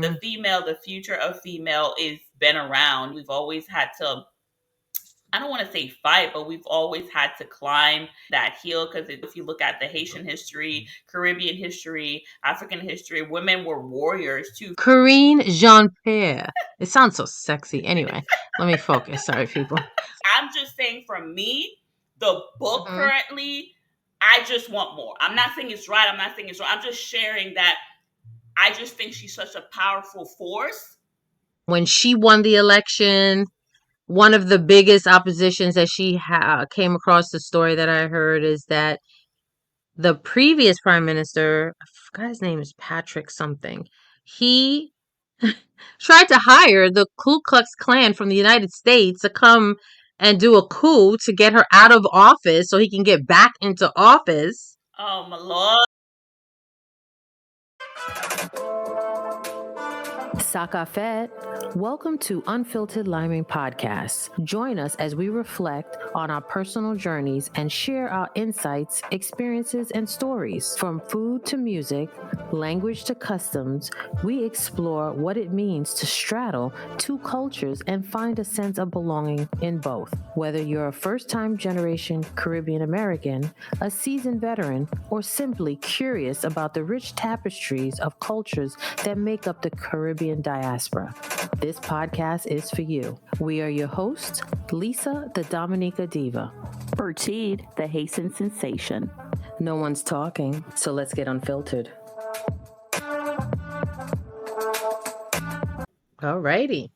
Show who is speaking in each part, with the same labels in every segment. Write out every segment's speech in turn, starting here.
Speaker 1: The future of female is been around. We've always had to, I don't want to say fight, but we've always had to climb that hill because if you look at the Haitian history, Caribbean history, African history, women were warriors too.
Speaker 2: Corinne Jean-Pierre. It sounds so sexy. Anyway, let me focus. Sorry, people.
Speaker 1: I'm just saying, for me, the book
Speaker 2: Mhm.
Speaker 1: currently, I just want more. I'm not saying it's right. I'm not saying it's wrong. I'm just sharing that I just think she's such a powerful force.
Speaker 2: When she won the election, one of the biggest oppositions that she came across, the story that I heard is that the previous prime minister, I forgot his name is Patrick something, he tried to hire the Ku Klux Klan from the United States to come and do a coup to get her out of office so he can get back into office.
Speaker 1: Oh my Lord.
Speaker 3: Sakafet, welcome to Unfiltered Liming Podcast. Join us as we reflect on our personal journeys and share our insights, experiences, and stories. From food to music, language to customs, we explore what it means to straddle two cultures and find a sense of belonging in both. Whether you're a first-time generation Caribbean American, a seasoned veteran, or simply curious about the rich tapestries of cultures that make up the Caribbean diaspora, this podcast is for you. We are your hosts, Lisa, the Dominica Diva.
Speaker 4: Bertide, the Haitian sensation.
Speaker 3: No one's talking, so let's get unfiltered.
Speaker 2: Alrighty.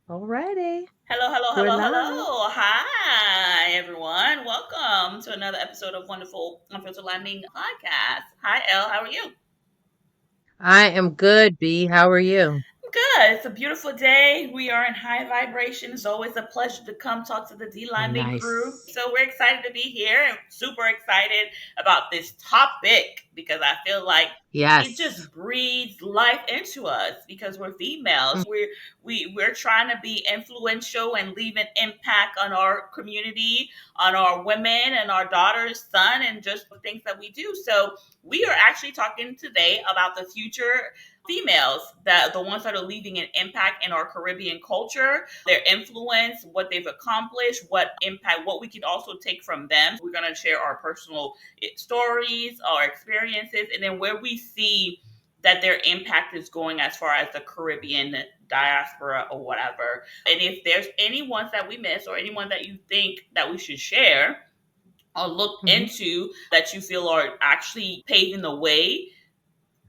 Speaker 1: Hello, hello,
Speaker 3: We're
Speaker 1: hello,
Speaker 3: live.
Speaker 1: hello. Hi, everyone. Welcome to another episode of Wonderful Unfiltered Liming Podcast. Hi, Elle. How are you?
Speaker 2: I am good, B. How are you?
Speaker 1: Good. It's a beautiful day. We are in high vibration. It's always a pleasure to come talk to the D Liming crew.
Speaker 2: Nice.
Speaker 1: So we're excited to be here and super excited about this topic because I feel like it
Speaker 2: Yes.
Speaker 1: just breathes life into us because we're females. We're trying to be influential and leave an impact on our community, on our women and our daughters, son, and just the things that we do. So we are actually talking today about the future females, that the ones that are leaving an impact in our Caribbean culture, their influence, what they've accomplished, what impact, what we could also take from them. We're going to share our personal stories, our experiences, and then where we see that their impact is going as far as the Caribbean diaspora or whatever. And if there's any ones that we miss or anyone that you think that we should share or look into that you feel are actually paving the way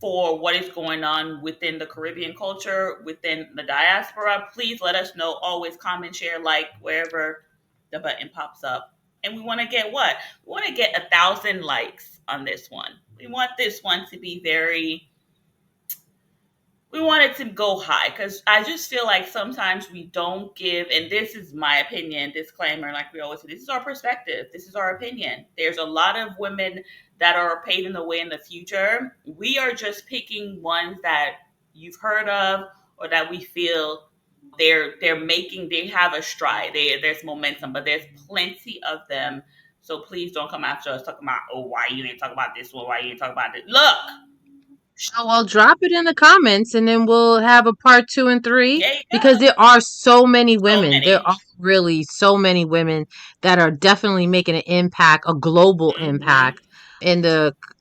Speaker 1: for what is going on within the Caribbean culture, within the diaspora, please let us know. Always comment, share, like wherever the button pops up. And we want to get what? We want to get 1,000 likes on this one. We want this one to be we want it to go high because I just feel like sometimes we don't give, and this is my opinion, disclaimer, like we always say, this is our perspective, this is our opinion. There's a lot of women that are paving the way in the future. We are just picking ones that you've heard of or that we feel they have a stride. There's momentum, but there's plenty of them. So please don't come after us talking about, oh, why you ain't talking about this one, why you ain't talking about this. Look,
Speaker 2: So I'll drop it in the comments and then we'll have a part 2 and 3
Speaker 1: there you
Speaker 2: because
Speaker 1: go.
Speaker 2: there are so many
Speaker 1: So
Speaker 2: women. There
Speaker 1: many.
Speaker 2: are really so many women that are definitely making an impact, a global impact in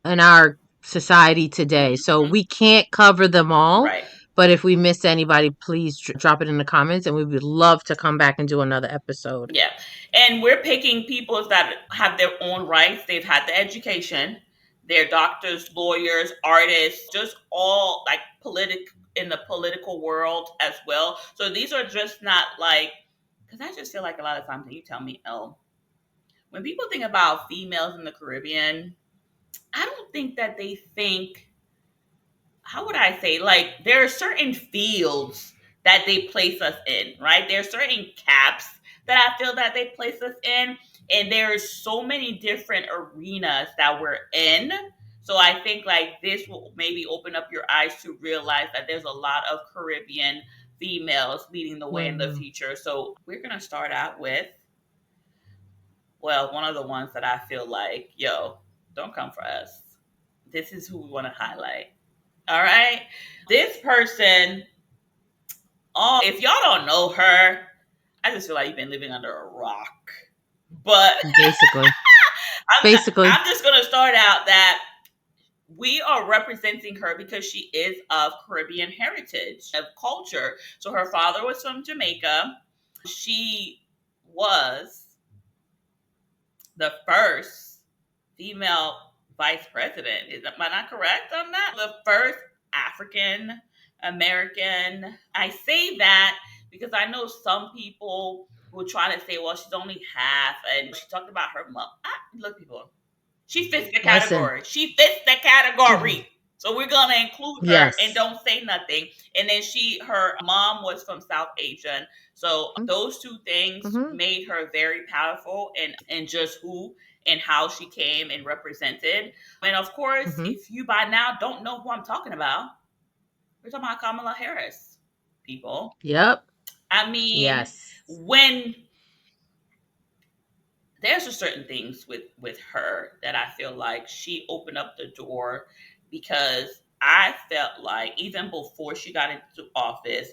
Speaker 2: our society today. So we can't cover them all.
Speaker 1: Right.
Speaker 2: But if we miss anybody, please drop it in the comments and we would love to come back and do another episode.
Speaker 1: Yeah. And we're picking people that have their own rights. They've had the education. They're doctors, lawyers, artists, just all like in the political world as well. So these are just not like, because I just feel like a lot of times, and you tell me, oh, when people think about females in the Caribbean, I don't think that they think, how would I say, like there are certain fields that they place us in, right? There are certain caps that I feel that they place us in, and there's so many different arenas that we're in. So I think like this will maybe open up your eyes to realize that there's a lot of Caribbean females leading the way in the future. So we're gonna start out with, well, one of the ones that I feel like, yo, don't come for us. This is who we want to highlight. All right. This person, oh, if y'all don't know her, I just feel like you've been living under a rock. But
Speaker 2: Basically.
Speaker 1: I'm,
Speaker 2: Basically.
Speaker 1: I'm just going to start out that we are representing her because she is of Caribbean heritage, of culture. So her father was from Jamaica. She was the first female vice president. Am I not correct on that? The first African American. I say that because I know some people will try to say, well, she's only half. And she talked about her mom. Look, people, she fits the
Speaker 2: Listen.
Speaker 1: category. She fits the category. So we're gonna include her and
Speaker 2: Yes.
Speaker 1: don't say nothing. And then her mom was from South Asia. So those two things
Speaker 2: Mm-hmm.
Speaker 1: made her very powerful and just who and how she came and represented. And of course,
Speaker 2: Mm-hmm.
Speaker 1: if you by now don't know who I'm talking about, we're talking about Kamala Harris, people.
Speaker 2: Yep.
Speaker 1: I mean,
Speaker 2: Yes.
Speaker 1: when there's just certain things with her that I feel like she opened up the door because I felt like even before she got into office,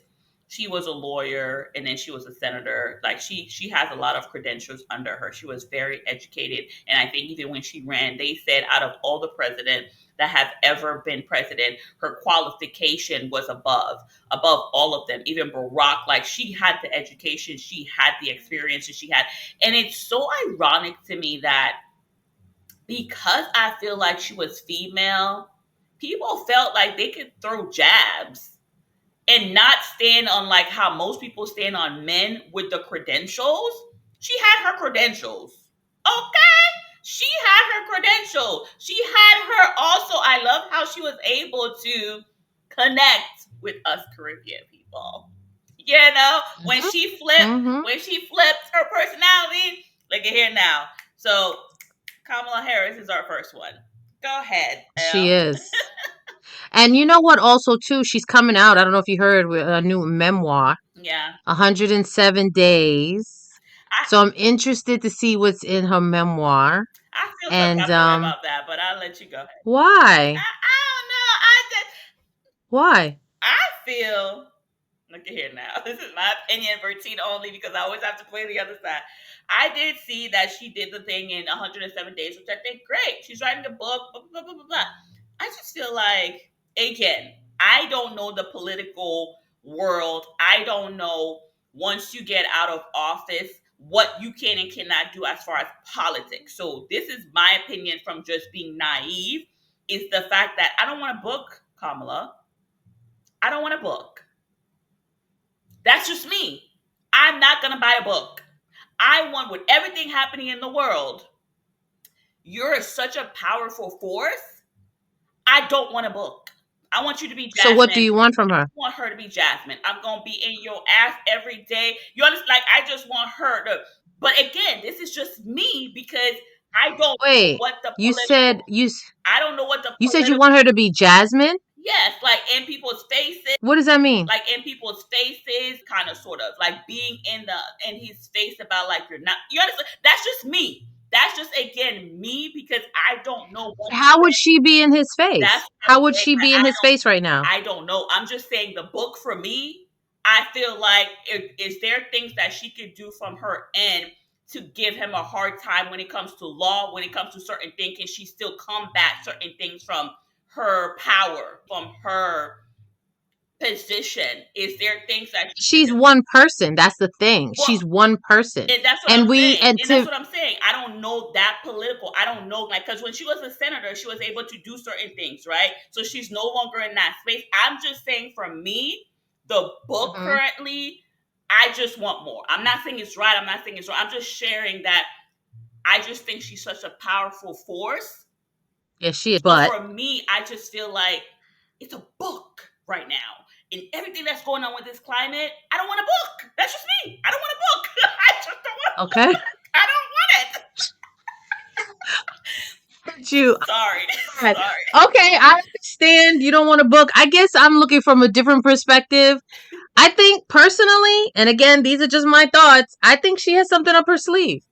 Speaker 1: she was a lawyer and then she was a senator. Like she has a lot of credentials under her. She was very educated, and I think even when she ran, they said out of all the presidents that have ever been president, her qualification was above all of them. Even Barack, like she had the education, she had the experience, and she had, and it's so ironic to me that because I feel like she was female, people felt like they could throw jabs and not stand on like how most people stand on men with the credentials. She had her credentials. Okay? She had her credentials. She had her also. I love how she was able to connect with us Caribbean people. You know,
Speaker 2: Mm-hmm.
Speaker 1: when she flipped her personality, look at here now. So Kamala Harris is our first one. Go ahead,
Speaker 2: She
Speaker 1: Elle.
Speaker 2: is. And you know what? Also, too, she's coming out. I don't know if you heard with a new memoir,
Speaker 1: Yeah.
Speaker 2: 107 Days.
Speaker 1: I
Speaker 2: So I'm interested to see what's in her memoir.
Speaker 1: I feel some
Speaker 2: And
Speaker 1: type of way about that, but I'll let you go ahead.
Speaker 2: why?
Speaker 1: I don't know.
Speaker 2: Why?
Speaker 1: I feel, look at here now. This is my opinion, Bertina only, because I always have to play the other side. I did see that she did the thing in 107 days, which I think great. She's writing the book, blah, blah, blah, blah, blah. I just feel like, again, I don't know the political world. I don't know once you get out of office what you can and cannot do as far as politics. So this is my opinion from just being naive, is the fact that I don't want to book Kamala. I don't want a book. That's just me. I'm not going to buy a book. I want, with everything happening in the world, you're such a powerful force. I don't want a book. I want you to be
Speaker 2: So what do
Speaker 1: Jasmine.
Speaker 2: you want from her?
Speaker 1: I want her to be Jasmine. I'm going to be in your ass every day. You understand? Like, I just want her to. But again, this is just me because I don't know
Speaker 2: Wait,
Speaker 1: what the
Speaker 2: you said
Speaker 1: political.
Speaker 2: you
Speaker 1: I don't know what the
Speaker 2: you said you
Speaker 1: political.
Speaker 2: want her to be Jasmine?
Speaker 1: Yes, like in people's faces.
Speaker 2: What does that mean?
Speaker 1: Like in people's faces, kind of sort of like being in his face about like you're not, you understand? That's just me. That's just again me because I don't know what
Speaker 2: How would she be in his
Speaker 1: that's
Speaker 2: face?
Speaker 1: what I'm
Speaker 2: How would
Speaker 1: saying.
Speaker 2: she be in his face right now?
Speaker 1: I don't know. I'm just saying the book for me, I feel like is there things that she could do from her end to give him a hard time when it comes to law, when it comes to certain things, can she still combat certain things from her power, from her position? Is there things that she could
Speaker 2: She's
Speaker 1: do?
Speaker 2: one person. That's the thing.
Speaker 1: Well,
Speaker 2: She's one person.
Speaker 1: and that's what I'm
Speaker 2: And we
Speaker 1: saying.
Speaker 2: and
Speaker 1: And that's
Speaker 2: to
Speaker 1: what I'm saying. I don't know that political. I don't know, like, because when she was a senator, she was able to do certain things, right? So she's no longer in that space. I'm just saying, for me, the book
Speaker 2: Mhm.
Speaker 1: currently, I just want more. I'm not saying it's right. I'm not saying it's wrong. I'm just sharing that I just think she's such a powerful force.
Speaker 2: Yeah, she is.
Speaker 1: So
Speaker 2: But
Speaker 1: for me, I just feel like it's a book right now. And everything that's going on with this climate, I don't want a book. That's just me. I don't want a book. I just don't want a
Speaker 2: okay.
Speaker 1: book. I don't want
Speaker 2: You
Speaker 1: it. Sorry.
Speaker 2: right.
Speaker 1: Sorry.
Speaker 2: Okay, I understand you don't want a book. I guess I'm looking from a different perspective. I think personally, and again, these are just my thoughts, I think she has something up her sleeve.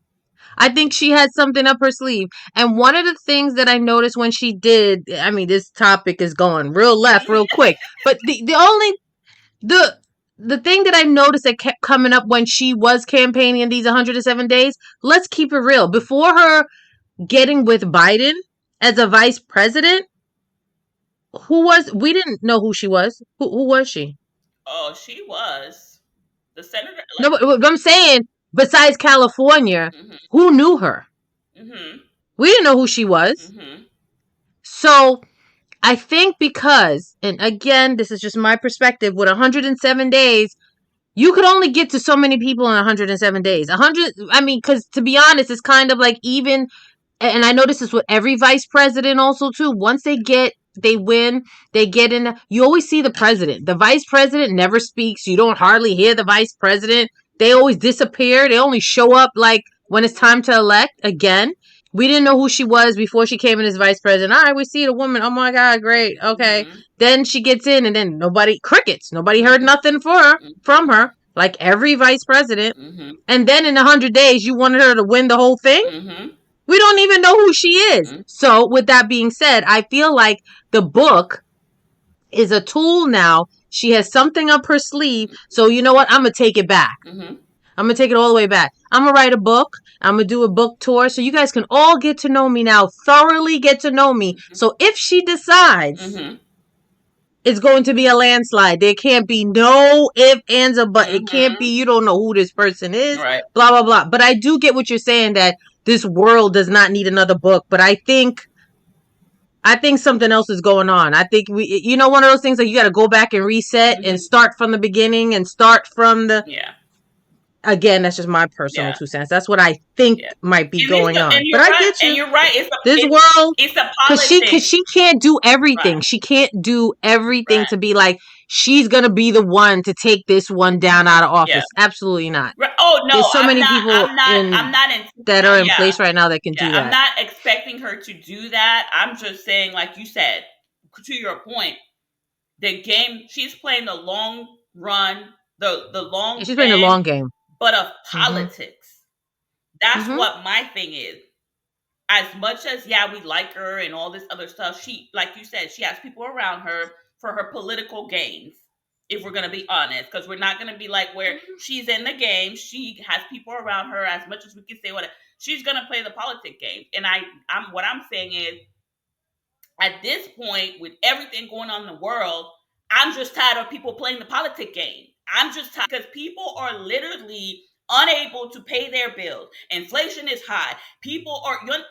Speaker 2: I think she had something up her sleeve. And one of the things that I noticed when she did, I mean, this topic is going real left real quick, but the the thing that I noticed that kept coming up when she was campaigning in these 107 days, let's keep it real. Before her getting with Biden as a vice president, we didn't know who she was. Who was she?
Speaker 1: Oh, she was the senator.
Speaker 2: No,
Speaker 1: Like,
Speaker 2: but I'm saying, besides California,
Speaker 1: mm-hmm,
Speaker 2: who knew her?
Speaker 1: mm-hmm,
Speaker 2: We didn't know who she was.
Speaker 1: mm-hmm,
Speaker 2: So I think because, and again, this is just my perspective, with 107 days, you could only get to so many people in 107 days. 100, I mean, because to be honest, it's kind of like even, and I know this is with every vice president also too. Once they win, they get in. You always see the president. The vice president never speaks. You don't hardly hear the vice president. They always disappear. They only show up like when it's time to elect again. We didn't know who she was before she came in as vice president. All right, we see the woman. Oh my God, great. Okay.
Speaker 1: mm-hmm,
Speaker 2: Then she gets in, and then crickets. Nobody heard
Speaker 1: mm-hmm,
Speaker 2: nothing from her, like every vice president.
Speaker 1: mm-hmm,
Speaker 2: And then in 100 days, you wanted her to win the whole thing?
Speaker 1: mm-hmm,
Speaker 2: We don't even know who she is.
Speaker 1: mm-hmm,
Speaker 2: So, with that being said, I feel like the book is a tool now. She has something up her sleeve. So, you know what? I'm going to take it back.
Speaker 1: mm-hmm,
Speaker 2: I'm going to take it all the way back. I'm going to write a book. I'm going to do a book tour so you guys can all get to know me now, thoroughly get to know me. So, if she decides
Speaker 1: mm-hmm,
Speaker 2: it's going to be a landslide, there can't be no if, ands, or but. It can't
Speaker 1: mm-hmm.
Speaker 2: be you don't know who this person is,
Speaker 1: Right.
Speaker 2: blah, blah, blah. But I do get what you're saying, that this world does not need another book. But I think something else is going on. I think one of those things that you got to go back and reset and start from the beginning and start from the.
Speaker 1: Yeah.
Speaker 2: Again, that's just my personal 2 cents. That's what I think might be going on.
Speaker 1: And
Speaker 2: But I get you.
Speaker 1: And you're right.
Speaker 2: This world,
Speaker 1: it's a
Speaker 2: because
Speaker 1: politics.
Speaker 2: she can't do everything.
Speaker 1: Right.
Speaker 2: She can't do everything
Speaker 1: Right.
Speaker 2: to be like she's gonna be the one to take this one down out of office.
Speaker 1: Yeah.
Speaker 2: Absolutely not.
Speaker 1: Right. Oh no,
Speaker 2: There's so many people
Speaker 1: I'm not
Speaker 2: that are in place right now that can do that.
Speaker 1: I'm not expecting her to do that. I'm just saying, like you said, to your point, the game she's playing the long run, the long.
Speaker 2: She's playing the long game,
Speaker 1: but of politics. That's
Speaker 2: Mhm.
Speaker 1: what my thing is. As much as we like her and all this other stuff, she, like you said, she has people around her for her political gains. If we're gonna be honest, because we're not gonna be like where she's in the game, she has people around her. As much as we can say what she's gonna play the politic game, and what I'm saying is, at this point, with everything going on in the world, I'm just tired of people playing the politic game. I'm just tired because people are literally unable to pay their bills. Inflation is high.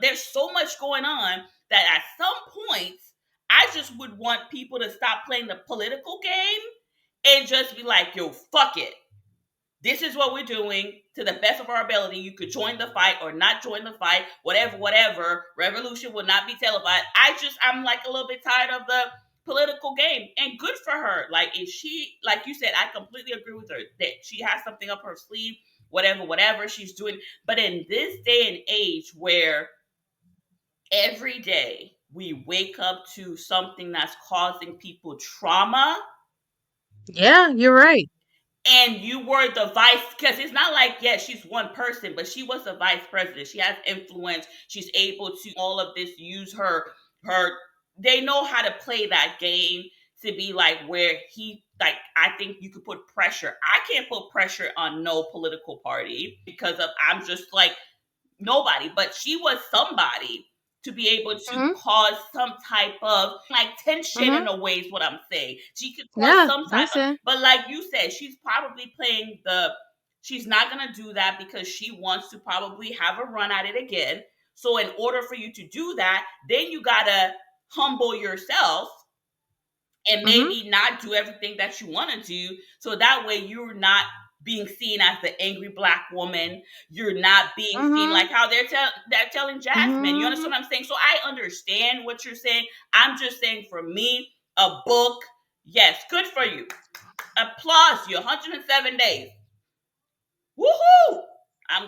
Speaker 1: There's so much going on that at some points, I just would want people to stop playing the political game and just be like, yo, fuck it. This is what we're doing to the best of our ability. You could join the fight or not join the fight, whatever. Revolution will not be televised. I'm like a little bit tired of the political game, and good for her. Like, if she, like you said, I completely agree with her that she has something up her sleeve, whatever she's doing. But in this day and age where every day we wake up to something that's causing people trauma.
Speaker 2: Yeah, you're right.
Speaker 1: And you were the vice, because it's not like, she's one person, but she was the vice president. She has influence. She's able to all of this, use her they know how to play that game to be like where I think you could put pressure. I can't put pressure on no political party because I'm just like nobody, but she was somebody to be able to cause some type of like tension in a way is what I'm saying. She could cause some type of, but like you said, she's probably playing she's not going to do that because she wants to probably have a run at it again. So in order for you to do that, then you got to humble yourself and maybe not do everything that you want to do. So that way you're not being seen as the angry Black woman. You're not being seen like how they're telling Jasmine. You understand what I'm saying? So I understand what you're saying. I'm just saying, for me, a book, yes, good for you. Applause you. 107 days. Woohoo! I'm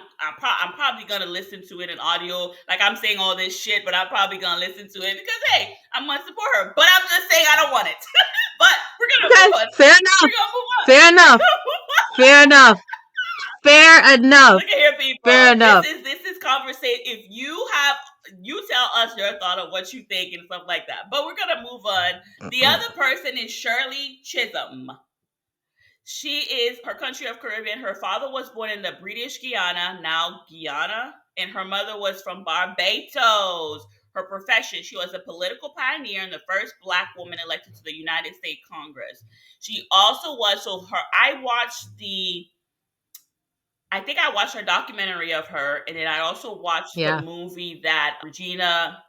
Speaker 1: probably gonna listen to it in audio. Like, I'm saying all this shit, but I'm probably gonna listen to it because hey, I'm gonna support her. But I'm just saying I don't want it. But we're gonna move on.
Speaker 2: Fair enough.
Speaker 1: We're gonna move on.
Speaker 2: Fair enough. Fair enough. Fair enough.
Speaker 1: Look at here, people.
Speaker 2: Fair enough.
Speaker 1: This is conversation. If you tell us your thought of what you think and stuff like that. But we're gonna move on. The other person is Shirley Chisholm. She is her country of Caribbean. Her father was born in the British Guiana, now Guyana, and her mother was from Barbados. Her profession, she was a political pioneer and the first Black woman elected to the United States Congress. She also was, I think I watched her documentary of her, and then I also watched the
Speaker 2: Yeah.
Speaker 1: movie that Regina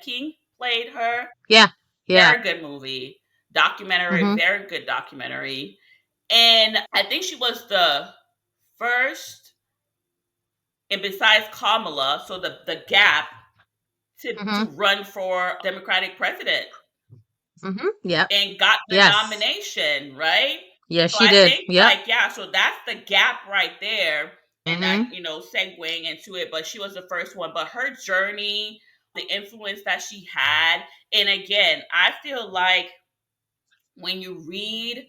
Speaker 1: King played her.
Speaker 2: Yeah. Yeah.
Speaker 1: Very good movie. Documentary,
Speaker 2: Mm-hmm.
Speaker 1: very good documentary. And I think she was the first, and besides Kamala, so the gap to
Speaker 2: Mm-hmm.
Speaker 1: run for Democratic president
Speaker 2: Mm-hmm. Yep.
Speaker 1: and got the
Speaker 2: Yes.
Speaker 1: nomination, right?
Speaker 2: Yes,
Speaker 1: So
Speaker 2: she
Speaker 1: I
Speaker 2: did.
Speaker 1: think
Speaker 2: Yep.
Speaker 1: so that's the gap right there. And I,
Speaker 2: Mm-hmm.
Speaker 1: segueing into it, but she was the first one. But her journey, the influence that she had, and again, I feel like when you read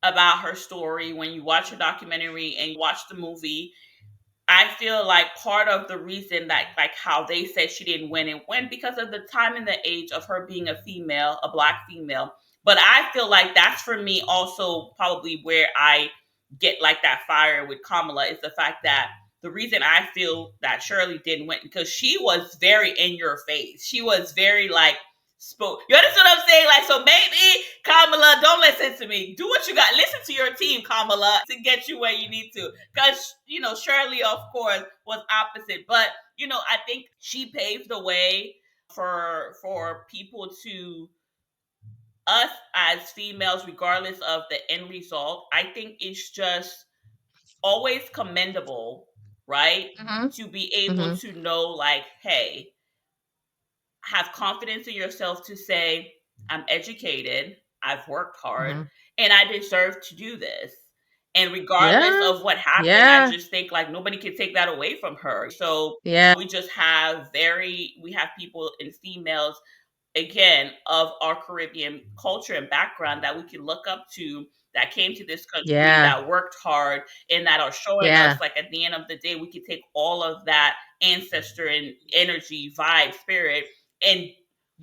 Speaker 1: about her story, when you watch her documentary and you watch the movie, I feel like part of the reason that, like, how they said she didn't win, it went because of the time and the age of her being a female, a Black female. But I feel like that's for me also probably where I get like that fire with Kamala is the fact that the reason I feel that Shirley didn't win because she was very in your face. She was very like spoke. You understand what I'm saying? Like, so maybe Kamala, don't listen to me. Do what you got. Listen to your team, Kamala, to get you where you need to. Because Shirley, of course, was opposite, but I think she paved the way for people to us as females, regardless of the end result. I think it's just always commendable, right?
Speaker 2: Mm-hmm.
Speaker 1: To be able
Speaker 2: Mm-hmm.
Speaker 1: to know, like, hey, have confidence in yourself to say, I'm educated, I've worked hard,
Speaker 2: Mm-hmm.
Speaker 1: and I deserve to do this. And regardless
Speaker 2: Yeah.
Speaker 1: of what happened, I
Speaker 2: Yeah.
Speaker 1: just think like nobody can take that away from her. So
Speaker 2: Yeah.
Speaker 1: we have people and females again of our Caribbean culture and background that we can look up to that came to this country
Speaker 2: Yeah.
Speaker 1: that worked hard and that are showing us
Speaker 2: Yeah.
Speaker 1: like at the end of the day we can take all of that ancestor and energy, vibe, spirit and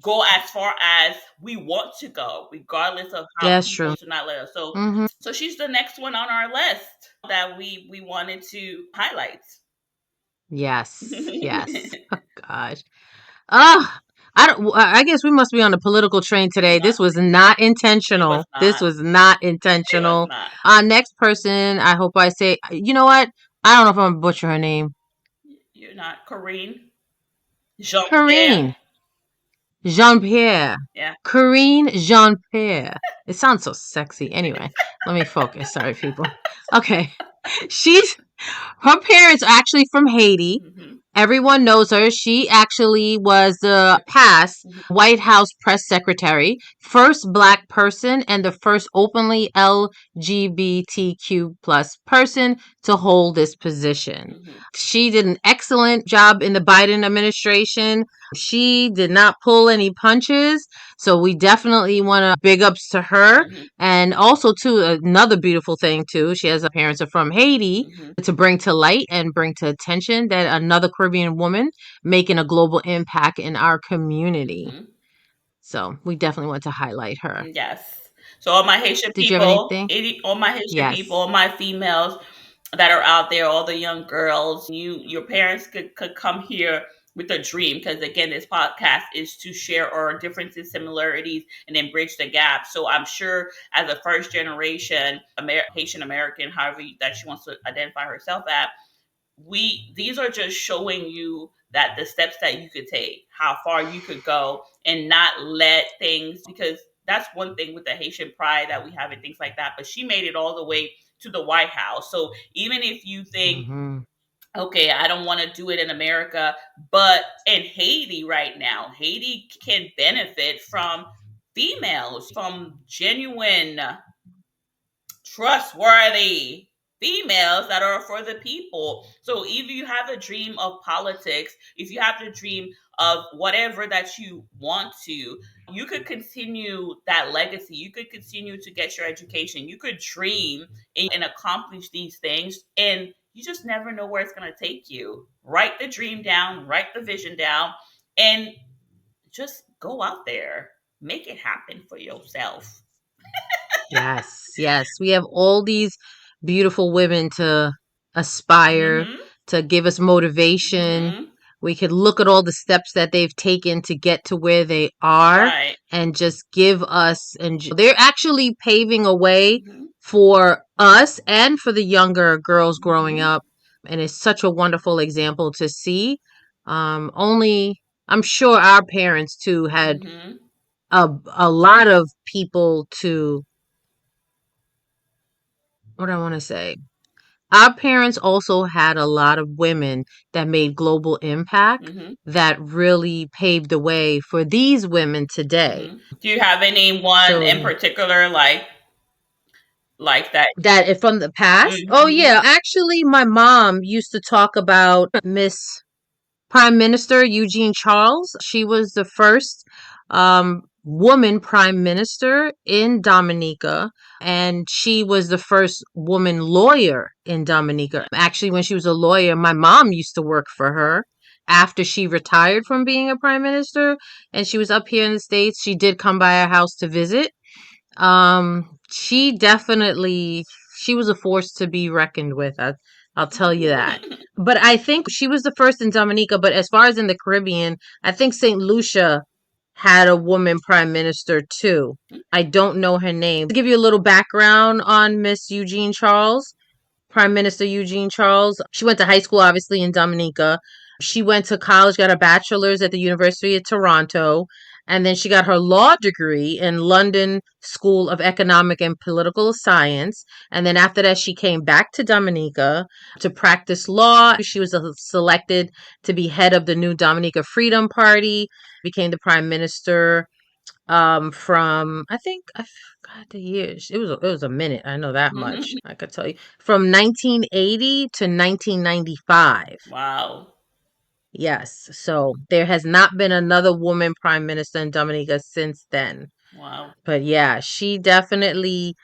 Speaker 1: go as far as we want to go, regardless of how
Speaker 2: That's
Speaker 1: people
Speaker 2: true.
Speaker 1: do not let us.
Speaker 2: Mm-hmm.
Speaker 1: So she's the next one on our list that we wanted to highlight.
Speaker 2: Yes. Yes. Oh gosh. Oh, I don't. I guess we must be on a political train today. This was not
Speaker 1: It was
Speaker 2: intentional. This
Speaker 1: not.
Speaker 2: was not
Speaker 1: It was
Speaker 2: intentional.
Speaker 1: not.
Speaker 2: Next person. I hope I say. You know what? I don't know if I'm gonna butcher her name.
Speaker 1: You're not Corinne. Jean Pierre.
Speaker 2: Corinne Jean Pierre.
Speaker 1: Yeah.
Speaker 2: Corinne Jean Pierre. It sounds so sexy. Anyway, let me focus. Sorry, people. Okay, she's her parents are actually from Haiti.
Speaker 1: Mm-hmm.
Speaker 2: Everyone knows her. She actually was the past
Speaker 1: Mm-hmm.
Speaker 2: White House press secretary, first Black person, and the first openly LGBTQ plus person to hold this position.
Speaker 1: Mm-hmm.
Speaker 2: She did an excellent job in the Biden administration. She did not pull any punches. So we definitely want to big ups to her.
Speaker 1: Mm-hmm.
Speaker 2: And also, too, another beautiful thing, too, she has parents are from Haiti
Speaker 1: Mm-hmm.
Speaker 2: to bring to light and bring to attention that another Caribbean woman making a global impact in our community.
Speaker 1: Mm-hmm.
Speaker 2: So we definitely want to highlight her.
Speaker 1: Yes. So all my Haitian
Speaker 2: Did you have
Speaker 1: people,
Speaker 2: anything?
Speaker 1: all
Speaker 2: Yes.
Speaker 1: my females that are out there, all the young girls, your parents could come here with a dream because again, this podcast is to share our differences, similarities, and then bridge the gap. So I'm sure as a first generation Haitian American, however that she wants to identify herself at, these are just showing you that the steps that you could take, how far you could go, and not let things because that's one thing with the Haitian pride that we have and things like that. But she made it all the way to the White House. So even if you think,
Speaker 2: Mm-hmm.
Speaker 1: okay, I don't want to do it in America, but in Haiti right now, Haiti can benefit from females, from genuine trustworthy females that are for the people. So if you have a dream of politics, if you have the dream of whatever that you want to, you could continue that legacy. You could continue to get your education. You could dream and accomplish these things. And you just never know where it's going to take you. Write the dream down, write the vision down, and just go out there, make it happen for yourself.
Speaker 2: Yes, yes. We have all these beautiful women to aspire,
Speaker 1: Mm-hmm.
Speaker 2: to give us motivation.
Speaker 1: Mm-hmm.
Speaker 2: We could look at all the steps that they've taken to get to where they are
Speaker 1: Right.
Speaker 2: and just give us, and they're actually paving a way
Speaker 1: Mm-hmm.
Speaker 2: for us and for the younger girls growing
Speaker 1: Mm-hmm.
Speaker 2: up. And it's such a wonderful example to see. Only, I'm sure our parents too had
Speaker 1: Mm-hmm.
Speaker 2: a lot of people to, what do I want to say? Our parents also had a lot of women that made global impact
Speaker 1: Mm-hmm.
Speaker 2: that really paved the way for these women today.
Speaker 1: Mm-hmm. Do you have anyone
Speaker 2: So
Speaker 1: in particular like that?
Speaker 2: that from the past, oh
Speaker 1: Mm-hmm.
Speaker 2: yeah, actually my mom used to talk about Miss Prime Minister Eugene Charles. She was the first woman prime minister in Dominica, and she was the first woman lawyer in Dominica. Actually, when she was a lawyer, my mom used to work for her after she retired from being a prime minister, and she was up here in the States. She did come by our house to visit. She definitely, she was a force to be reckoned with. I'll tell you that. But I think she was the first in Dominica. But as far as in the Caribbean, I think St. Lucia had a woman prime minister too. I don't know her name. To give you a little background on Miss Eugene Charles, Prime Minister Eugene Charles. She went to high school, obviously, in Dominica. She went to college, got a bachelor's at the University of Toronto, and then she got her law degree in London School of Economic and Political Science. And then after that, she came back to Dominica to practice law. She was selected to be head of the new Dominica Freedom Party, became the prime minister from, I think I forgot the years. It was a minute. I know that much. I could tell you from 1980 to 1995.
Speaker 1: Wow.
Speaker 2: Yes. So there has not been another woman prime minister in Dominica since then.
Speaker 1: Wow.
Speaker 2: But yeah, she definitely,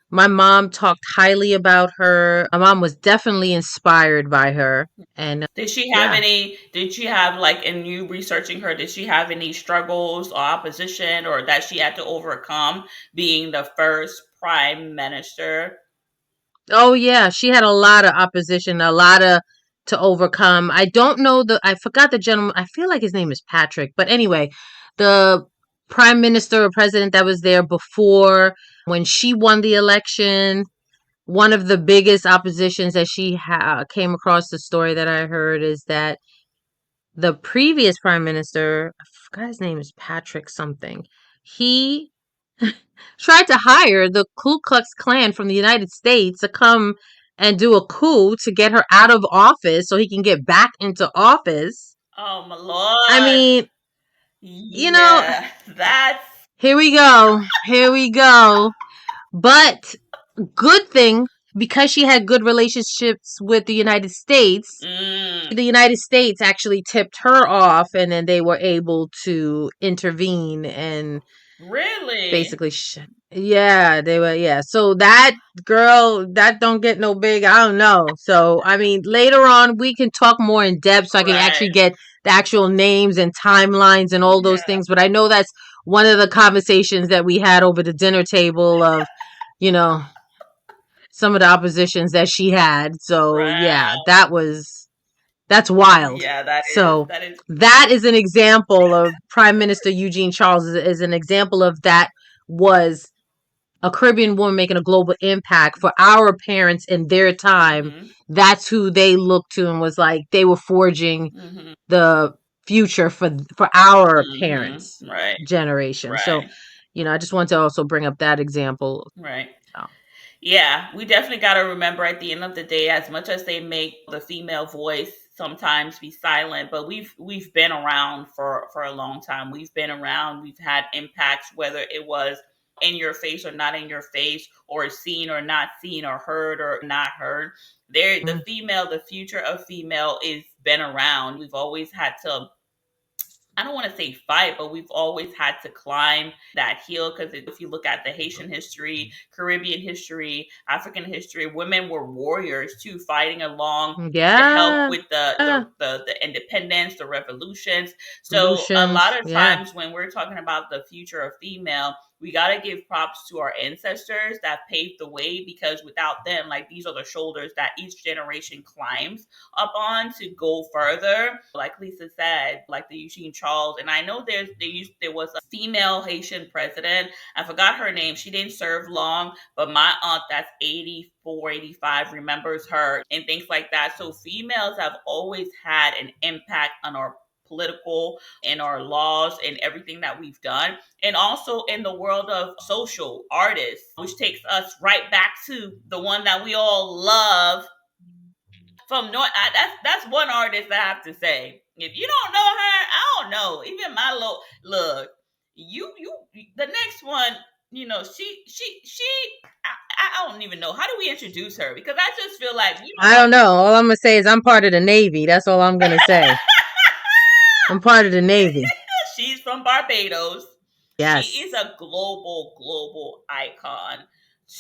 Speaker 2: my mom talked highly about her. My mom was definitely inspired by her. And yeah.
Speaker 1: Did she have, like, in you researching her, did she have any struggles or opposition or that she had to overcome being the first prime minister?
Speaker 2: Oh yeah, she had a lot of opposition, a lot of to overcome. I don't know I forgot the gentleman. I feel like his name is Patrick, but anyway, the prime minister or president that was there before when she won the election, one of the biggest oppositions that she came across, the story that I heard is that the previous prime minister, I forgot his name is Patrick something. He tried to hire the Ku Klux Klan from the United States to come and do a coup to get her out of office so he can get back into office.
Speaker 1: Oh my
Speaker 2: I
Speaker 1: lord.
Speaker 2: mean, you know,
Speaker 1: Yeah, that's
Speaker 2: here we go. Here we go. But good thing, because she had good relationships with the United States,
Speaker 1: mm,
Speaker 2: the United States actually tipped her off, and then they were able to intervene and
Speaker 1: really
Speaker 2: basically yeah, they were, yeah. So that girl, that don't get no big, I don't know. So I mean, later on we can talk more in depth so I can
Speaker 1: right.
Speaker 2: actually get the actual names and timelines and all those
Speaker 1: Yeah,
Speaker 2: things. But I know that's one of the conversations that we had over the dinner table of, you know, some of the oppositions that she had. So yeah,
Speaker 1: right.
Speaker 2: that's wild.
Speaker 1: Yeah,
Speaker 2: So
Speaker 1: that is
Speaker 2: that is an example of Prime Minister Eugene Charles is an example of that was a Caribbean woman making a global impact for our parents in their time.
Speaker 1: mhm.
Speaker 2: That's who they looked to and was like they were forging
Speaker 1: Mhm.
Speaker 2: the future for our
Speaker 1: Mhm.
Speaker 2: parents
Speaker 1: Right.
Speaker 2: generation. So,
Speaker 1: Right.
Speaker 2: I just want to also bring up that example.
Speaker 1: Right.
Speaker 2: So,
Speaker 1: Yeah, we definitely got to remember at the end of the day, as much as they make the female voice sometimes be silent, but we've been around for a long time. We've been around. We've had impacts, whether it was in your face or not in your face, or seen or not seen, or heard or not heard. There, the future of female is been around. We've always had to I don't want to say fight, but we've always had to climb that hill because if you look at the Haitian history, Caribbean history, African history, women were warriors too, fighting along to help
Speaker 2: Yeah.
Speaker 1: with the independence, the revolutions. So a
Speaker 2: Solutions.
Speaker 1: lot of
Speaker 2: Yeah.
Speaker 1: times when we're talking about the future of female, we got to give props to our ancestors that paved the way, because without them, like, these are the shoulders that each generation climbs up on to go further. Like Lisa said, like the Eugene Charles, and I know there was a female Haitian president. I forgot her name. She didn't serve long, but my aunt that's 84, 85 remembers her and things like that. So females have always had an impact on our political and our laws and everything that we've done, and also in the world of social artists, which takes us right back to the one that we all love from North. That's one artist I have to say. If you don't know her, I don't know. Even my little look, you the next one. You know, she. I don't even know, how do we introduce her, because I just feel like you
Speaker 2: I don't know. All I'm gonna say is I'm part of the Navy. That's all I'm gonna say. I'm part of the Navy.
Speaker 1: She's from Barbados. She
Speaker 2: Yes.
Speaker 1: is a global icon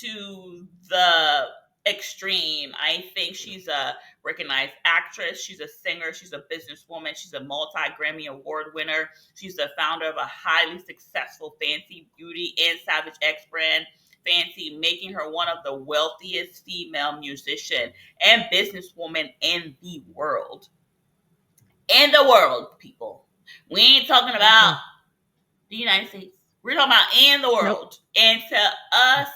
Speaker 1: to the extreme. I think she's a recognized actress. She's a singer. She's a businesswoman. She's a multi-Grammy Award winner. She's the founder of a highly successful Fancy Beauty and Savage X brand. Fancy, making her one of the wealthiest female musician and businesswoman in the world. In the world, people. We ain't talking about the United States. We're talking about in the world. Nope. And to us,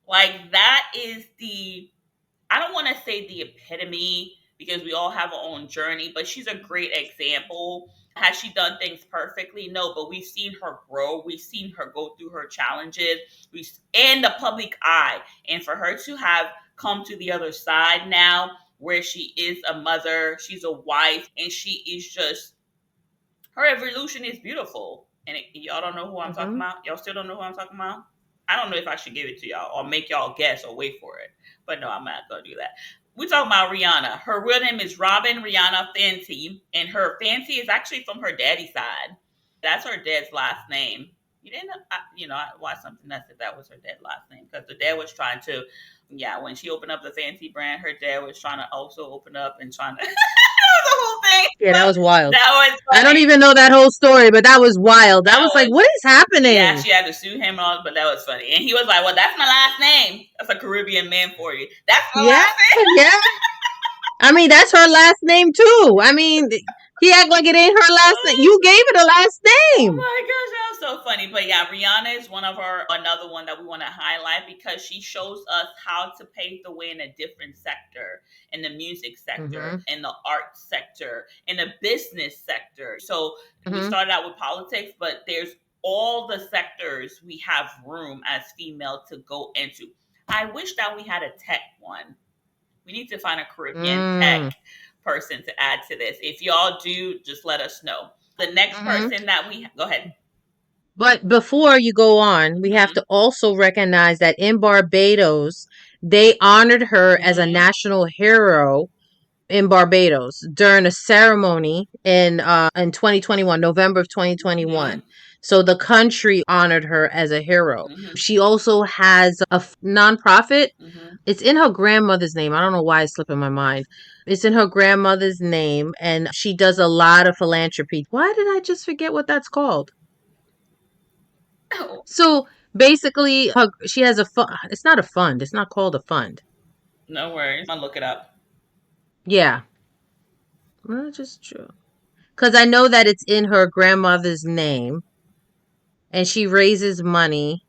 Speaker 1: like, that is the, I don't want to say the epitome, because we all have our own journey, but she's a great example. Has she done things perfectly? No, but we've seen her grow. We've seen her go through her challenges. We've in the public eye. And for her to have come to the other side now, where she is a mother, she's a wife, and she is just, her evolution is beautiful. And y'all don't know who I'm talking about? Y'all still don't know who I'm talking about? I don't know if I should give it to y'all or make y'all guess or wait for it. But no, I'm not going to do that. We're talking about Rihanna. Her real name is Robin Rihanna Fancy. And her Fancy is actually from her daddy's side. That's her dad's last name. You didn't know, I watched something that said that was her dad's last name, because the dad was trying to, when she opened up the Fancy brand, her dad was trying to also open up and trying to, the whole thing.
Speaker 2: Yeah, that was wild.
Speaker 1: That was funny.
Speaker 2: I don't even know that whole story, but that was wild. That was like, what is happening?
Speaker 1: Yeah, she had to sue him on, but that was funny. And he was like, well, that's my last name. That's a Caribbean man for you. That's my last name.
Speaker 2: Yeah. I mean, that's her last name too. I mean, he act like it ain't her last name. You gave it a last name.
Speaker 1: Oh my gosh, that was so funny. But yeah, Rihanna is another one that we want to highlight, because she shows us how to pave the way in a different sector, in the music sector, in the art sector, in the business sector. So we started out with politics, but there's all the sectors we have room as female to go into. I wish that we had a tech one. We need to find a Caribbean tech person to add to this. If y'all do, just let us know. The next person that go ahead.
Speaker 2: But before you go on, we have to also recognize that in Barbados, they honored her as a national hero in Barbados during a ceremony in 2021, November of 2021. So the country honored her as a hero. She also has a nonprofit. It's in her grandmother's name. I don't know why it's slipping my mind. It's in her grandmother's name, and she does a lot of philanthropy. Why did I just forget what that's called?
Speaker 1: Oh.
Speaker 2: So basically, she has a fund. It's not a fund. It's not called a fund.
Speaker 1: No worries. I'll look it up.
Speaker 2: Yeah. Well, just true. Because I know that it's in her grandmother's name, and she raises money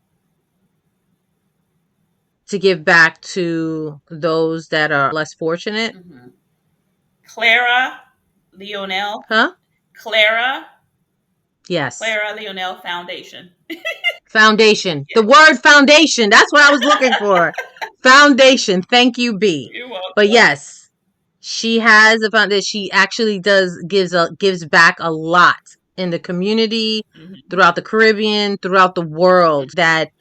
Speaker 2: to give back to those that are less fortunate.
Speaker 1: Clara Lionel.
Speaker 2: Huh?
Speaker 1: Clara.
Speaker 2: Yes.
Speaker 1: Clara Lionel Foundation.
Speaker 2: Foundation. Yes. The word foundation. That's what I was looking for. Foundation. Thank you, B.
Speaker 1: You're welcome.
Speaker 2: But yes, she has a foundation. She actually gives back a lot in the community, throughout the Caribbean, throughout the world. That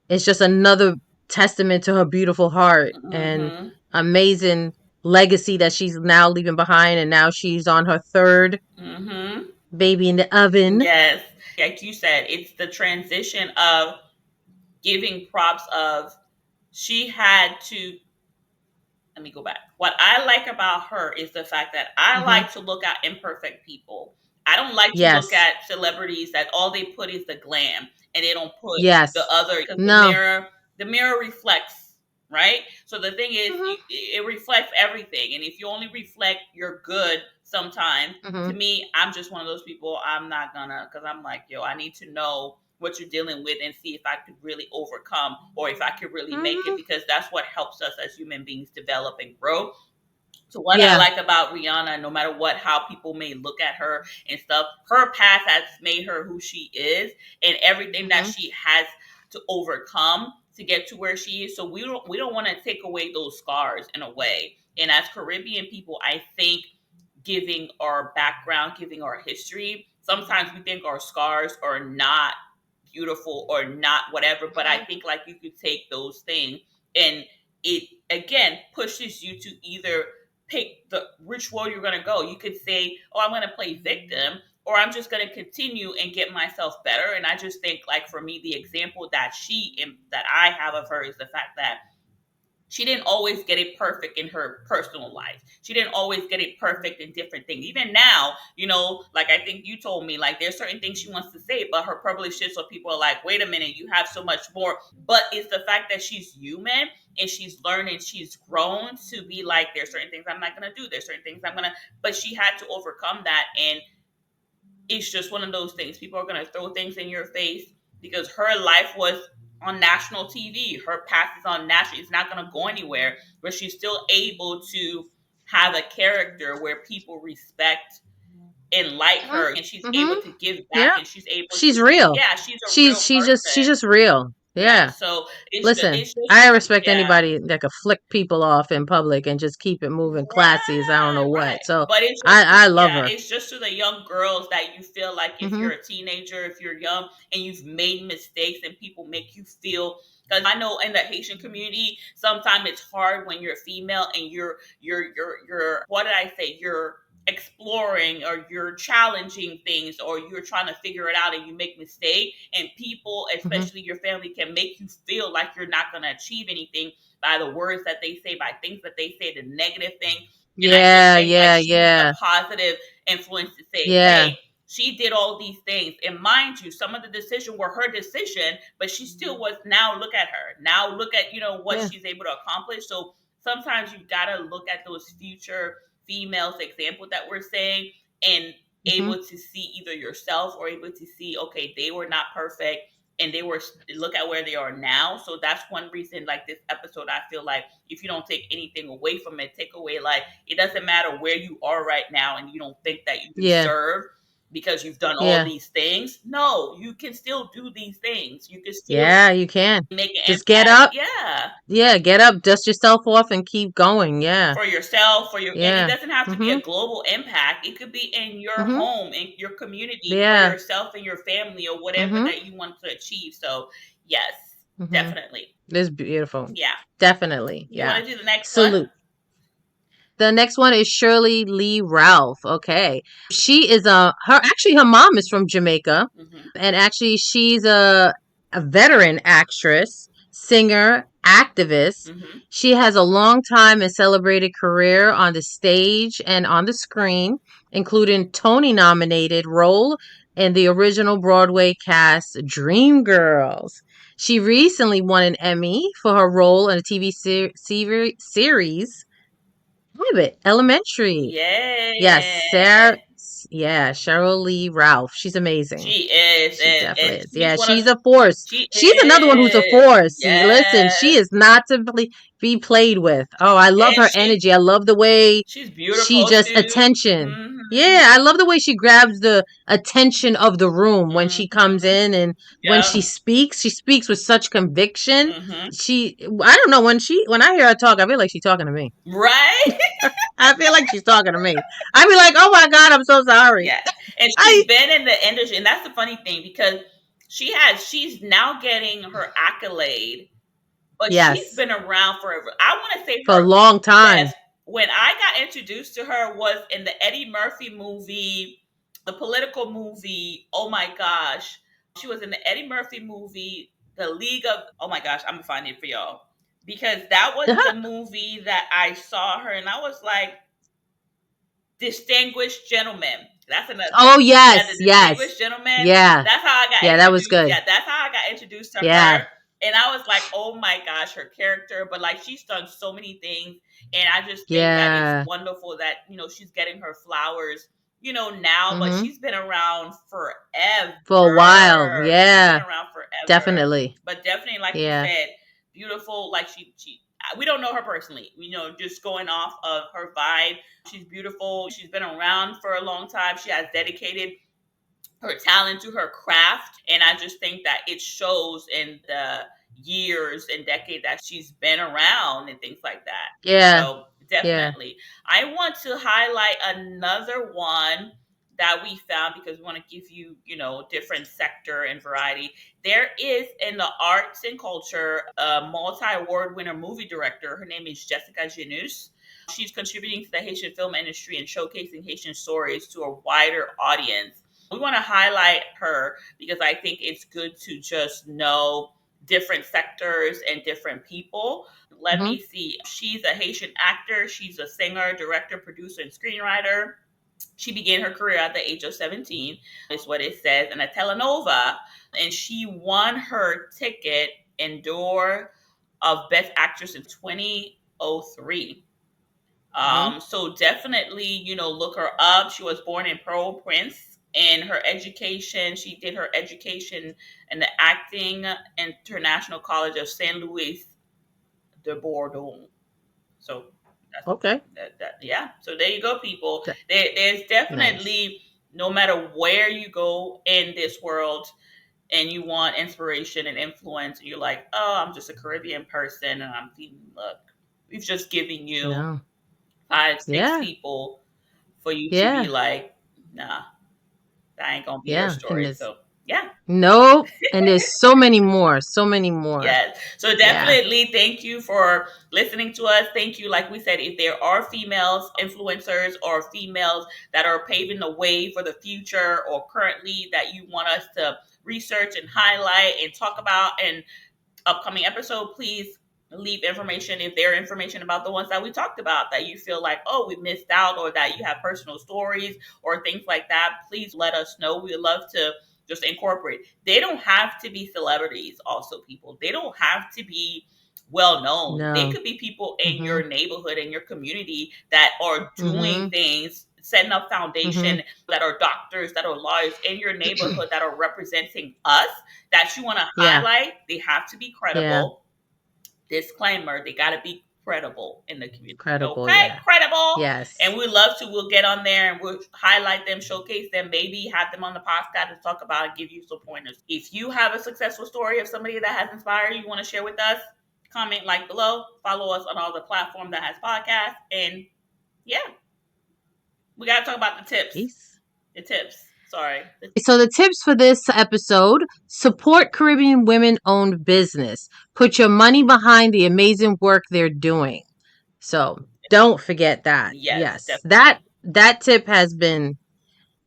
Speaker 2: is just another testament to her beautiful heart and amazing legacy that she's now leaving behind. And now she's on her third Baby in the oven.
Speaker 1: Yes. Like you said, it's the transition of giving props of she had to. Let me go back. What I like about her is the fact that I
Speaker 2: Mm-hmm.
Speaker 1: like to look at imperfect people. I don't like to look
Speaker 2: Yes.
Speaker 1: at celebrities that all they put is the glam and they don't put the
Speaker 2: Yes.
Speaker 1: other, because
Speaker 2: No.
Speaker 1: the mirror reflects, right? So the thing is,
Speaker 2: Mm-hmm.
Speaker 1: it reflects everything, and if you only reflect your good, sometimes,
Speaker 2: Mm-hmm.
Speaker 1: to me, I'm just one of those people. I'm not gonna, because I'm like, yo, I need to know what you're dealing with and see if I could really overcome or if I could really make it,
Speaker 2: Mm-hmm.
Speaker 1: because that's what helps us as human beings develop and grow. So what I
Speaker 2: Yeah.
Speaker 1: like about Rihanna, no matter what, how people may look at her and stuff, her path has made her who she is, and everything that
Speaker 2: Mm-hmm.
Speaker 1: she has to overcome to get to where she is. So we don't want to take away those scars in a way. And as Caribbean people, I think giving our background, giving our history, sometimes we think our scars are not beautiful or not whatever, but I think like you could take those things and it again pushes you to either pick the which role you're going to go. You could say, oh, I'm going to play victim, or I'm just going to continue and get myself better. And I just think, like, for me, the example that I have of her is the fact that she didn't always get it perfect in her personal life. She didn't always get it perfect in different things. Even now, like I think you told me, like there's certain things she wants to say, but her public shit, so people are like, wait a minute, you have so much more. But it's the fact that she's human and she's learning, she's grown to be like, there's certain things I'm not gonna do, there's certain things but she had to overcome that. And it's just one of those things. People are going to throw things in your face because her life was on national TV. Her path is on national. It's not going to go anywhere, but she's still able to have a character where people respect and like her, and she's
Speaker 2: Mm-hmm.
Speaker 1: able to give back,
Speaker 2: Yeah.
Speaker 1: and she's able to.
Speaker 2: She's real.
Speaker 1: Yeah, she's a
Speaker 2: She's
Speaker 1: real
Speaker 2: she's just she's
Speaker 1: person.
Speaker 2: just real.
Speaker 1: Yeah.
Speaker 2: Yeah.
Speaker 1: So
Speaker 2: Listen,
Speaker 1: it's just
Speaker 2: I respect
Speaker 1: yeah.
Speaker 2: anybody that could flick people off in public and just keep it moving classy as I don't
Speaker 1: Right,
Speaker 2: know
Speaker 1: right.
Speaker 2: what. So
Speaker 1: But it's just,
Speaker 2: I love
Speaker 1: yeah,
Speaker 2: her.
Speaker 1: it's just to the young girls that you feel like if
Speaker 2: Mm-hmm.
Speaker 1: you're a teenager, if you're young and you've made mistakes and people make you feel, because I know in the Haitian community, sometimes it's hard when you're female and you're what did I say? You're exploring or you're challenging things or you're trying to figure it out and you make mistake, and people,
Speaker 2: Mm-hmm.
Speaker 1: especially your family, can make you feel like you're not going to achieve anything by the words that they say, by things that they say, the negative thing. And I just
Speaker 2: Yeah,
Speaker 1: think like
Speaker 2: yeah,
Speaker 1: she was
Speaker 2: yeah.
Speaker 1: a positive influence to say,
Speaker 2: Yeah.
Speaker 1: hey, she did all these things. And mind you, some of the decisions were her decision, but she still was, now look at her. Now look at, what
Speaker 2: Yeah.
Speaker 1: she's able to accomplish. So sometimes you gotta look at those future females example that we're saying and
Speaker 2: Mm-hmm.
Speaker 1: able to see either yourself or able to see, okay, they were not perfect and they were, look at where they are now. So that's one reason, like this episode, I feel like if you don't take anything away from it, take away like it doesn't matter where you are right now and you don't think that you
Speaker 2: Yeah.
Speaker 1: deserve because you've done all
Speaker 2: Yeah.
Speaker 1: these things. No, you can still do these things. You can still
Speaker 2: Yeah, you can.
Speaker 1: make an
Speaker 2: Just get
Speaker 1: impact.
Speaker 2: up.
Speaker 1: Yeah,
Speaker 2: Yeah, get up, dust yourself off and keep going. Yeah.
Speaker 1: for yourself, and it
Speaker 2: Yeah.
Speaker 1: doesn't have to be
Speaker 2: Mm-hmm.
Speaker 1: a global impact. It could be in your
Speaker 2: Mm-hmm.
Speaker 1: home, in your community, for
Speaker 2: Yeah.
Speaker 1: yourself and your family, or whatever
Speaker 2: Mm-hmm.
Speaker 1: that you want to achieve. So, yes,
Speaker 2: Mm-hmm.
Speaker 1: definitely.
Speaker 2: It's beautiful.
Speaker 1: Yeah.
Speaker 2: Definitely.
Speaker 1: You
Speaker 2: Yeah.
Speaker 1: want to do the next one?
Speaker 2: Salute. The next one is Shirley Lee Ralph. Okay. She is her mom is from Jamaica,
Speaker 1: Hmm.
Speaker 2: and actually she's a veteran actress, singer, activist.
Speaker 1: Hmm.
Speaker 2: She has a long time and celebrated career on the stage and on the screen, including Tony nominated role in the original Broadway cast Dreamgirls. She recently won an Emmy for her role in a TV series Private Elementary. Yes, Sarah.
Speaker 1: Yeah.
Speaker 2: Yeah, Cheryl Lee Ralph. She's amazing.
Speaker 1: She is,
Speaker 2: She
Speaker 1: and
Speaker 2: definitely is.
Speaker 1: she's
Speaker 2: Yeah,
Speaker 1: one of
Speaker 2: she's a force.
Speaker 1: she
Speaker 2: She's another one who's a
Speaker 1: is.
Speaker 2: force. See, listen, she
Speaker 1: Yes.
Speaker 2: is not to be played with. Oh, I love
Speaker 1: And
Speaker 2: her energy. I love the way
Speaker 1: she's
Speaker 2: she
Speaker 1: beautiful
Speaker 2: just
Speaker 1: too.
Speaker 2: attention.
Speaker 1: Hmm.
Speaker 2: Yeah, I love the way she grabs the attention of the room when she comes
Speaker 1: Hmm.
Speaker 2: in and when
Speaker 1: Yep.
Speaker 2: she speaks with such conviction.
Speaker 1: Hmm.
Speaker 2: I don't know, when I hear her talk, I feel like she's talking to me.
Speaker 1: Right.
Speaker 2: I feel like she's talking to me. I be like, oh my God, I'm so sorry.
Speaker 1: Yeah. And
Speaker 2: I
Speaker 1: she's been in the industry, and that's the funny thing because she's now getting her accolade, but she's
Speaker 2: yes,
Speaker 1: been around forever. I want to say
Speaker 2: for a
Speaker 1: her,
Speaker 2: long
Speaker 1: yes.
Speaker 2: time.
Speaker 1: When I got introduced to her was in the Eddie Murphy movie, The political movie, oh my gosh. She was in the Eddie Murphy movie, The League of, oh my gosh, I'm gonna find it for y'all. Because that was the movie that I saw her and I was like, Distinguished Gentleman. That's another.
Speaker 2: Oh,
Speaker 1: Yeah,
Speaker 2: yes,
Speaker 1: the
Speaker 2: yes.
Speaker 1: Distinguished Gentleman.
Speaker 2: Yeah.
Speaker 1: That's how I got
Speaker 2: Yeah, that was
Speaker 1: introduced.
Speaker 2: good.
Speaker 1: Yeah, that's how I got introduced to
Speaker 2: Yeah.
Speaker 1: her. And I was like, oh my gosh, her character. But like, she's done so many things, and I just think that
Speaker 2: Yeah.
Speaker 1: it's wonderful that she's getting her flowers. Now, but
Speaker 2: Mm-hmm.
Speaker 1: she's been around forever.
Speaker 2: For a while.
Speaker 1: She's been
Speaker 2: Yeah.
Speaker 1: around forever.
Speaker 2: Definitely.
Speaker 1: But definitely, like you
Speaker 2: Yeah.
Speaker 1: said, beautiful. Like she we don't know her personally. Just going off of her vibe. She's beautiful. She's been around for a long time. She has dedicated her talent to her craft. And I just think that it shows in the years and decade that she's been around and things like that.
Speaker 2: Yeah.
Speaker 1: So
Speaker 2: Yeah.
Speaker 1: definitely. I want to highlight another one that we found because we want to give you, different sector and variety. There is in the arts and culture a multi-award winner movie director. Her name is Jessica Janus. She's contributing to the Haitian film industry and showcasing Haitian stories to a wider audience. We want to highlight her because I think it's good to just know different sectors and different people. Let
Speaker 2: Mm-hmm.
Speaker 1: me see. She's a Haitian actor. She's a singer, director, producer, and screenwriter. She began her career at the age of 17, is what it says, in a telenovela. And she won her ticket in door of Best Actress in 2003.
Speaker 2: Mm-hmm.
Speaker 1: So definitely, look her up. She was born in Port-au-Prince. And her education, she did her education in the Acting International College of St. Louis de Bordeaux. So that's
Speaker 2: Okay.
Speaker 1: yeah. So there you go, people.
Speaker 2: Th-
Speaker 1: There's
Speaker 2: Nice.
Speaker 1: definitely, no matter where you go in this world and you want inspiration and influence, and you're like, oh, I'm just a Caribbean person and I'm feeling, look, we've just given you
Speaker 2: No.
Speaker 1: 5, 6
Speaker 2: Yeah.
Speaker 1: people for you to be
Speaker 2: Yeah.
Speaker 1: like, nah, that ain't gonna be your
Speaker 2: Yeah. And
Speaker 1: story.
Speaker 2: there's
Speaker 1: So yeah.
Speaker 2: no, and there's so many more. So many more.
Speaker 1: Yes. So
Speaker 2: Yeah.
Speaker 1: definitely thank you for listening to us. Thank you. Like we said, if there are females influencers or females that are paving the way for the future or currently that you want us to research and highlight and talk about in upcoming episode, please leave information if there are information about the ones that we talked about that you feel like, oh, we missed out, or that you have personal stories or things like that. Please let us know. We would love to just incorporate. They don't have to be celebrities, also, people. They don't have to be well known. They
Speaker 2: No.
Speaker 1: could be people in
Speaker 2: Mm-hmm.
Speaker 1: your neighborhood, in your community that are doing
Speaker 2: Mm-hmm.
Speaker 1: things, setting up
Speaker 2: Mm-hmm.
Speaker 1: foundation, that are doctors, that are lawyers in your neighborhood that are representing us, that you want to
Speaker 2: Yeah.
Speaker 1: highlight. They have to be
Speaker 2: Yeah.
Speaker 1: credible. Disclaimer, they got to be credible in the community.
Speaker 2: Credible.
Speaker 1: Okay,
Speaker 2: Yeah.
Speaker 1: credible. And
Speaker 2: Yes.
Speaker 1: we love to, we'll get on there and we'll highlight them, showcase them, maybe have them on the podcast and talk about and give you some pointers. If you have a successful story of somebody that has inspired you, want to share with us, comment like below, follow us on all the platforms that has podcasts. And yeah, we got to talk about the tips.
Speaker 2: Peace.
Speaker 1: The tips. Sorry.
Speaker 2: So the tips for this episode: support Caribbean women-owned business. Put your money behind the amazing work they're doing. So don't forget that.
Speaker 1: Yes,
Speaker 2: Yes. That
Speaker 1: definitely.
Speaker 2: that tip has been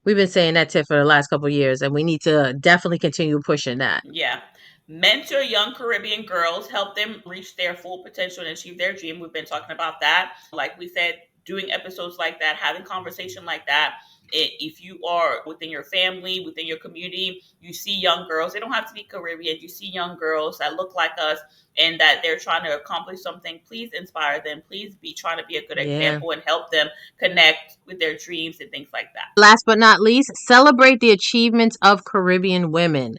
Speaker 2: we've been saying that tip for the last couple of years, and we need to definitely continue pushing that.
Speaker 1: Yeah. Mentor young Caribbean girls, help them reach their full potential and achieve their dream. We've been talking about that. Like we said, doing episodes like that, having conversation like that. If you are within your family, within your community, you see young girls, they don't have to be Caribbean. You see young girls that look like us and that they're trying to accomplish something. Please inspire them. Please be trying to be a good
Speaker 2: Yeah.
Speaker 1: example and help them connect with their dreams and things like that.
Speaker 2: Last but not least, celebrate the achievements of Caribbean women.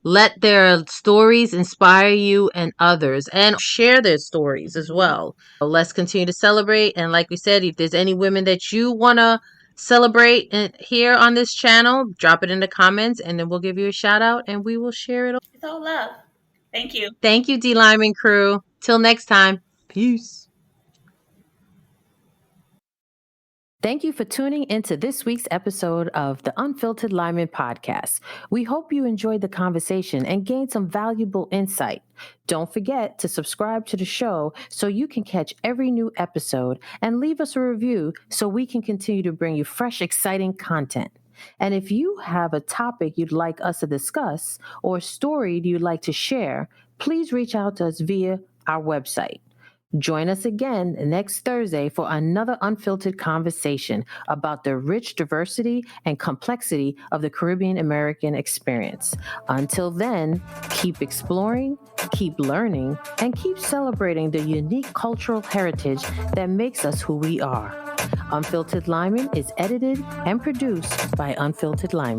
Speaker 2: Let their stories inspire you and others, and share their stories as well. Let's continue to celebrate. And like we said, if there's any women that you want to celebrate here on this channel, drop it in the comments and then we'll give you a shout out and we will share it.
Speaker 1: It's all love. Thank you.
Speaker 2: Thank you, D Lyman crew. Till next time. Peace.
Speaker 3: Thank you for tuning into this week's episode of the Unfiltered Lyman podcast. We hope you enjoyed the conversation and gained some valuable insight. Don't forget to subscribe to the show so you can catch every new episode, and leave us a review so we can continue to bring you fresh, exciting content. And if you have a topic you'd like us to discuss or a story you'd like to share, please reach out to us via our website. Join us again next Thursday for another unfiltered conversation about the rich diversity and complexity of the Caribbean American experience. Until then, keep exploring, keep learning, and keep celebrating the unique cultural heritage that makes us who we are. Unfiltered Liming is edited and produced by Unfiltered Liming.